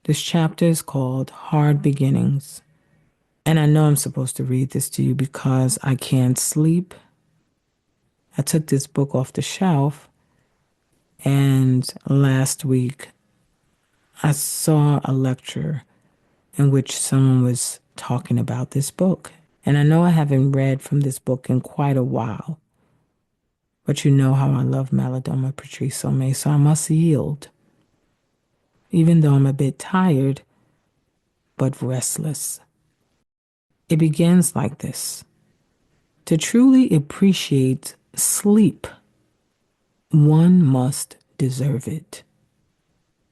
This chapter is called Hard Beginnings. And I know I'm supposed to read this to you because I can't sleep. I took this book off the shelf, and last week I saw a lecture in which someone was talking about this book. And I know I haven't read from this book in quite a while, but you know how I love Malidoma Patrice Somé, so I must yield, even though I'm a bit tired but restless. It begins like this. To truly appreciate sleep, one must deserve it.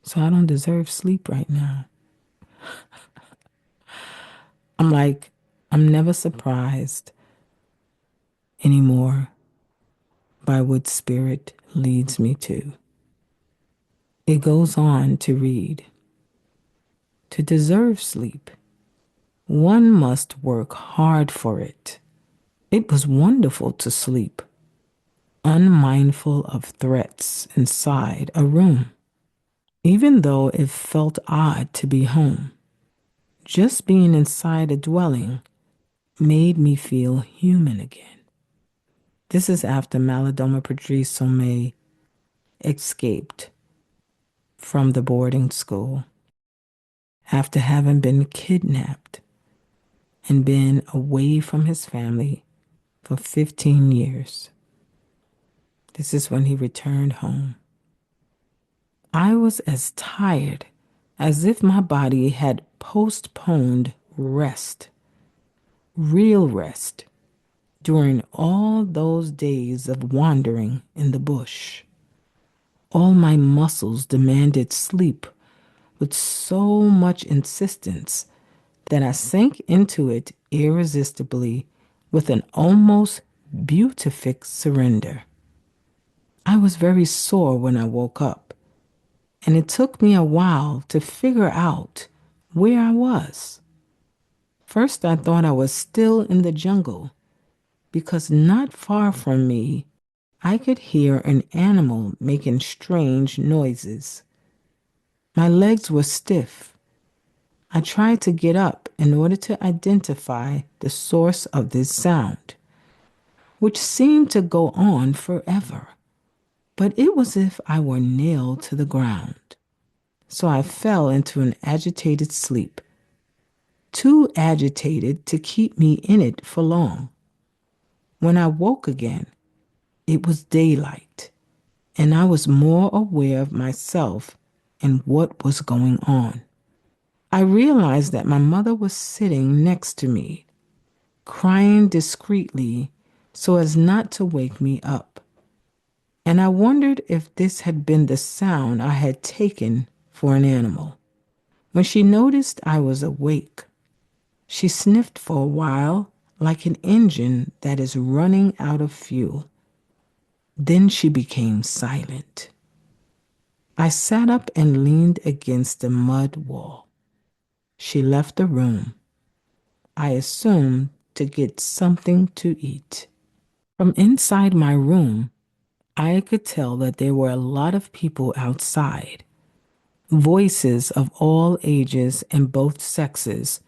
So I don't deserve sleep right now. I'm never surprised anymore by what spirit leads me to. It goes on to read, to deserve sleep, one must work hard for it. It was wonderful to sleep, unmindful of threats inside a room, even though it felt odd to be home. Just being inside a dwelling made me feel human again. This is after Malidoma Patrice Somé escaped from the boarding school after having been kidnapped and been away from his family for 15 years. This is when he returned home. I was as tired as if my body had postponed rest, real rest, during all those days of wandering in the bush. All my muscles demanded sleep with so much insistence that I sank into it irresistibly with an almost beatific surrender. I was very sore when I woke up, and it took me a while to figure out where I was. First, I thought I was still in the jungle because not far from me, I could hear an animal making strange noises. My legs were stiff. I tried to get up in order to identify the source of this sound, which seemed to go on forever, but it was as if I were nailed to the ground. So I fell into an agitated sleep, too agitated to keep me in it for long. When I woke again, it was daylight, and I was more aware of myself and what was going on. I realized that my mother was sitting next to me, crying discreetly so as not to wake me up. And I wondered if this had been the sound I had taken for an animal. When she noticed I was awake, she sniffed for a while like an engine that is running out of fuel. Then she became silent. I sat up and leaned against the mud wall. She left the room, I assumed to get something to eat. From inside my room, I could tell that there were a lot of people outside. Voices of all ages and both sexes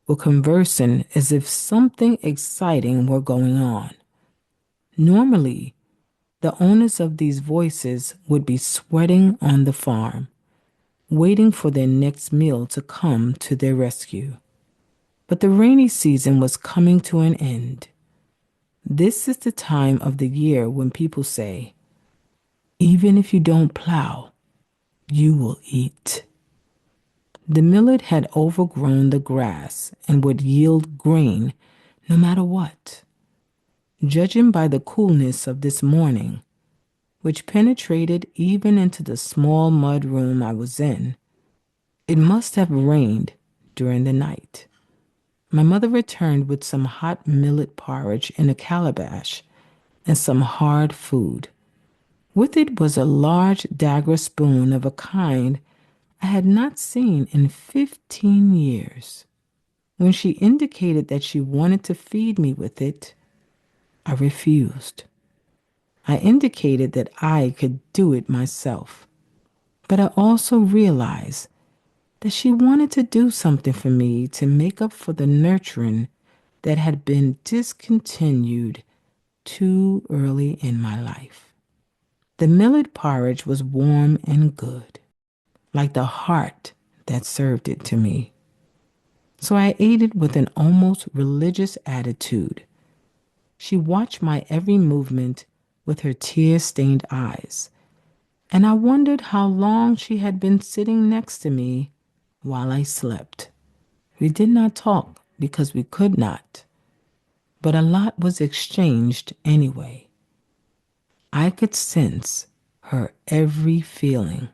were conversing as if something exciting were going on. Normally, the owners of these voices would be sweating on the farm, waiting for their next meal to come to their rescue. But the rainy season was coming to an end. This is the time of the year when people say, even if you don't plow, you will eat. The millet had overgrown the grass and would yield grain no matter what. Judging by the coolness of this morning, which penetrated even into the small mud room I was in, it must have rained during the night. My mother returned with some hot millet porridge in a calabash and some hard food. With it was a large dagger spoon of a kind I had not seen in 15 years. When she indicated that she wanted to feed me with it, I refused. I indicated that I could do it myself, but I also realized that she wanted to do something for me to make up for the nurturing that had been discontinued too early in my life. The millet porridge was warm and good, like the heart that served it to me. So I ate it with an almost religious attitude. She watched my every movement with her tear-stained eyes, and I wondered how long she had been sitting next to me while I slept. We did not talk because we could not, but a lot was exchanged anyway. I could sense her every feeling.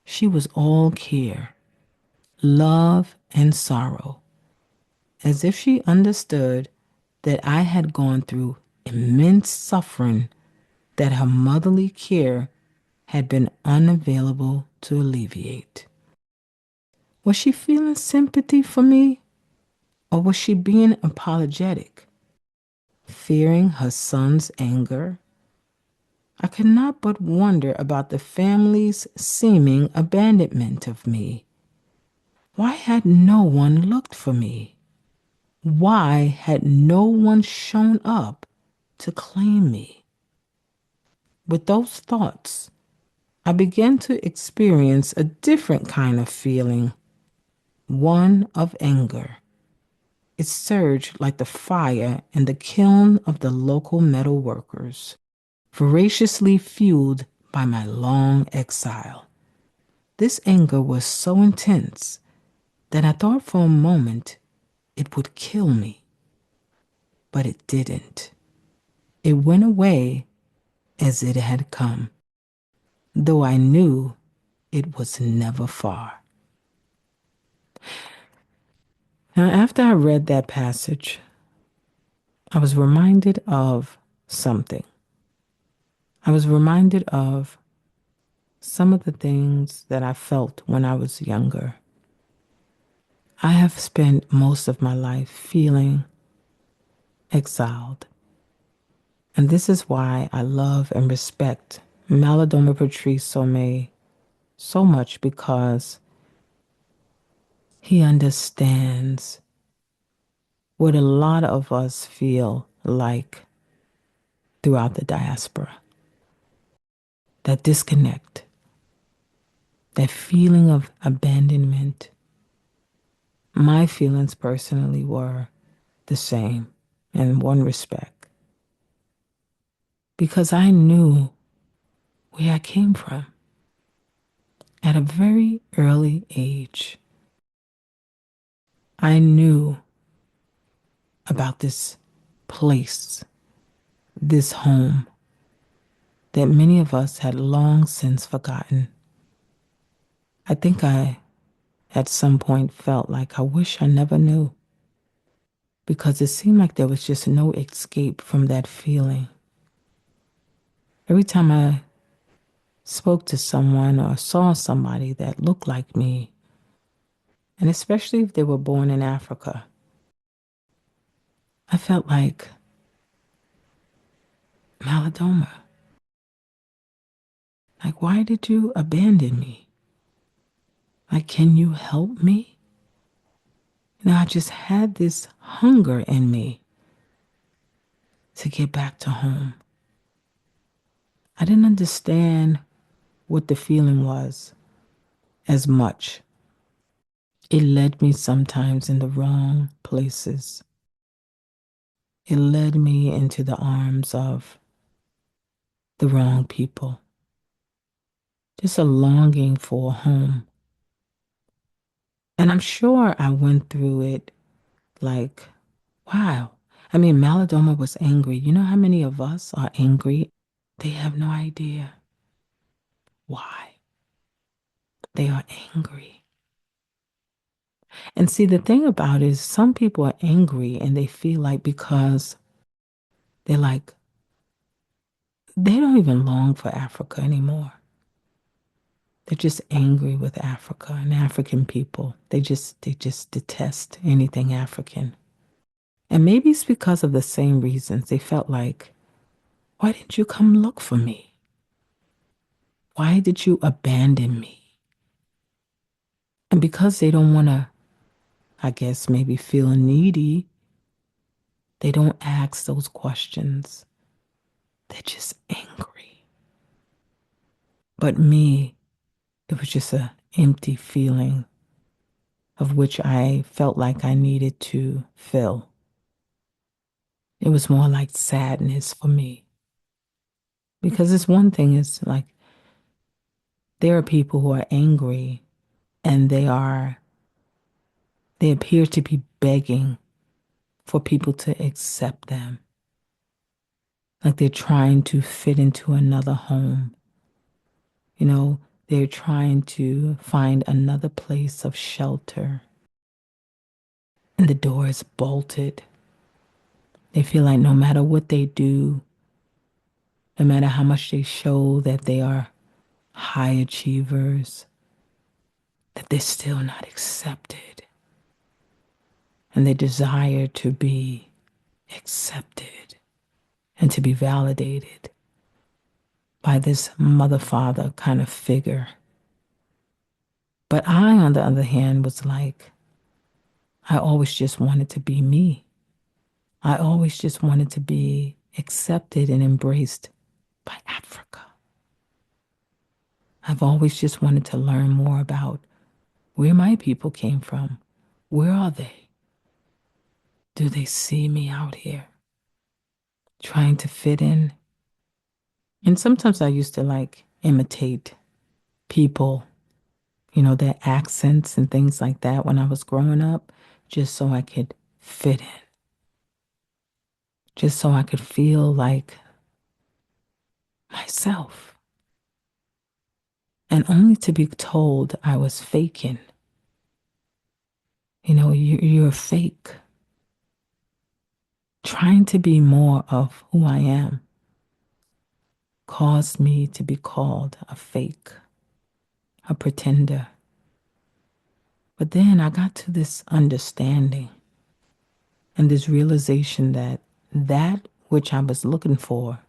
She was all care, love, and sorrow, as if she understood that I had gone through immense suffering that her motherly care had been unavailable to alleviate. Was she feeling sympathy for me, or was she being apologetic, fearing her son's anger? I could not but wonder about the family's seeming abandonment of me. Why had no one looked for me? Why had no one shown up to claim me? With those thoughts, I began to experience a different kind of feeling, one of anger. It surged like the fire in the kiln of the local metal workers, voraciously fueled by my long exile. This anger was so intense that I thought for a moment it would kill me, but it didn't. It went away as it had come, though I knew it was never far. Now, after I read that passage, I was reminded of something. I was reminded of some of the things that I felt when I was younger. I have spent most of my life feeling exiled. And this is why I love and respect Malidoma Patrice Somé so much, because he understands what a lot of us feel like throughout the diaspora. That disconnect, that feeling of abandonment. My feelings personally were the same in one respect, because I knew where I came from at a very early age. I knew about this place, this home that many of us had long since forgotten. I think I, at some point, felt like I wish I never knew, because it seemed like there was just no escape from that feeling. Every time I spoke to someone or saw somebody that looked like me, and especially if they were born in Africa, I felt like, Malidoma, like, why did you abandon me? Like, can you help me? I just had this hunger in me to get back to home. I didn't understand what the feeling was as much. It led me sometimes in the wrong places. It led me into the arms of the wrong people. Just a longing for a home. And I'm sure I went through it like, wow. I mean, Malidoma was angry. You know how many of us are angry? They have no idea why they are angry. And see, the thing about it is some people are angry and they feel like, because they're like, they don't even long for Africa anymore. They're just angry with Africa and African people. They just detest anything African. And maybe it's because of the same reasons. They felt like, why didn't you come look for me? Why did you abandon me? And because they don't want to, I guess, maybe feel needy, they don't ask those questions. They're just angry. But me, it was just an empty feeling of which I felt like I needed to fill. It was more like sadness for me. Because it's one thing, it's like there are people who are angry and they appear to be begging for people to accept them. Like they're trying to fit into another home. You know, they're trying to find another place of shelter. And the door is bolted. They feel like no matter what they do, no matter how much they show that they are high achievers, that they're still not accepted. And they desire to be accepted and to be validated by this mother father kind of figure. But I, on the other hand, was like, I always just wanted to be me. I always just wanted to be accepted and embraced by Africa. I've always just wanted to learn more about where my people came from. Where are they? Do they see me out here trying to fit in? And sometimes I used to like imitate people, you know, their accents and things like that when I was growing up, just so I could fit in, just so I could feel like myself. And only to be told I was faking. You know, you're fake. Trying to be more of who I am caused me to be called a fake, a pretender. But then I got to this understanding and this realization that that which I was looking for,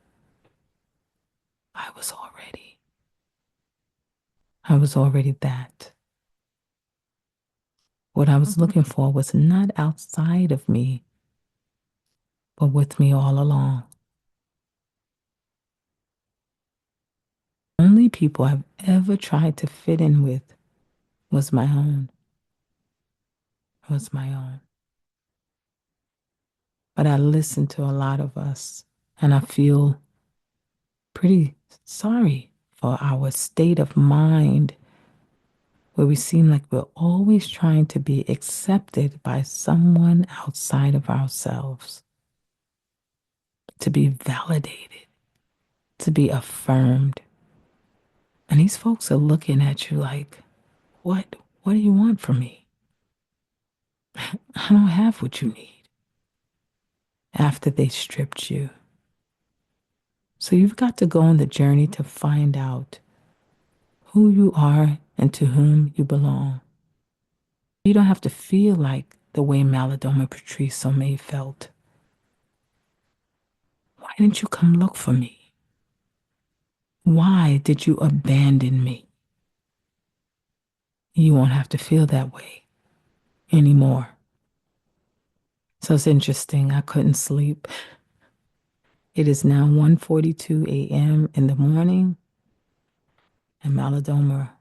I was already. I was already that. What I was looking for was not outside of me, but with me all along. Only people I've ever tried to fit in with was my own. Was my own. But I listen to a lot of us and I feel pretty sorry for our state of mind where we seem like we're always trying to be accepted by someone outside of ourselves, to be validated, to be affirmed. And these folks are looking at you like, what? What do you want from me? I don't have what you need after they stripped you. So you've got to go on the journey to find out who you are and to whom you belong. You don't have to feel like the way Malidoma Patrice Somé felt. Why didn't you come look for me? Why did you abandon me? You won't have to feel that way anymore. So it's interesting. I couldn't sleep. It is now 1:42 a.m. in the morning, and Malidoma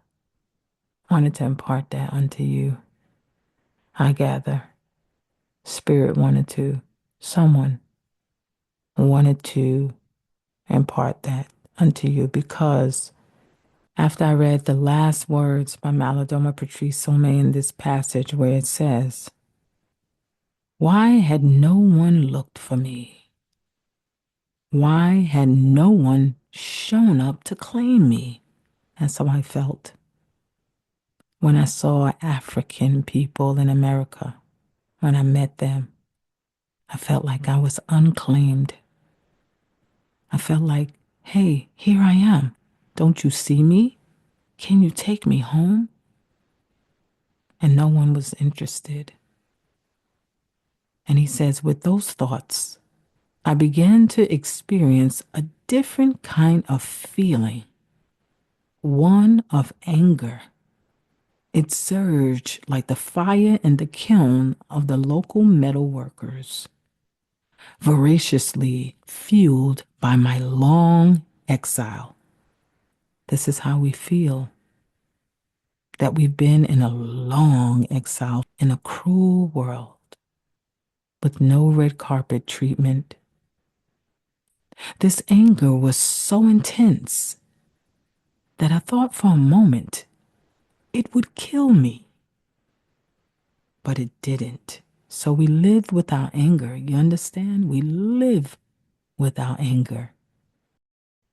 wanted to impart that unto you. I gather Spirit wanted to, someone wanted to impart that unto you because after I read the last words by Malidoma Patrice Somé in this passage where it says, why had no one looked for me? Why had no one shown up to claim me? That's how I felt when I saw African people in America. When I met them, I felt like I was unclaimed. I felt like, hey, here I am. Don't you see me? Can you take me home? And no one was interested. And he says, with those thoughts, I began to experience a different kind of feeling, one of anger. It surged like the fire in the kiln of the local metal workers, voraciously fueled by my long exile. This is how we feel, that we've been in a long exile in a cruel world with no red carpet treatment. This anger was so intense that I thought for a moment it would kill me, but it didn't. So we live with our anger. You understand? We live with our anger.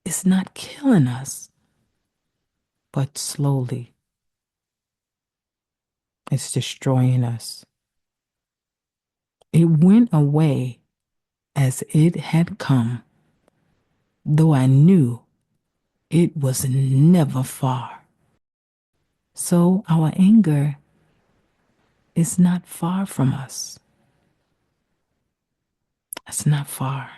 It's not killing us, but slowly it's destroying us. It went away as it had come, though I knew it was never far. So our anger is not far from us. It's not far.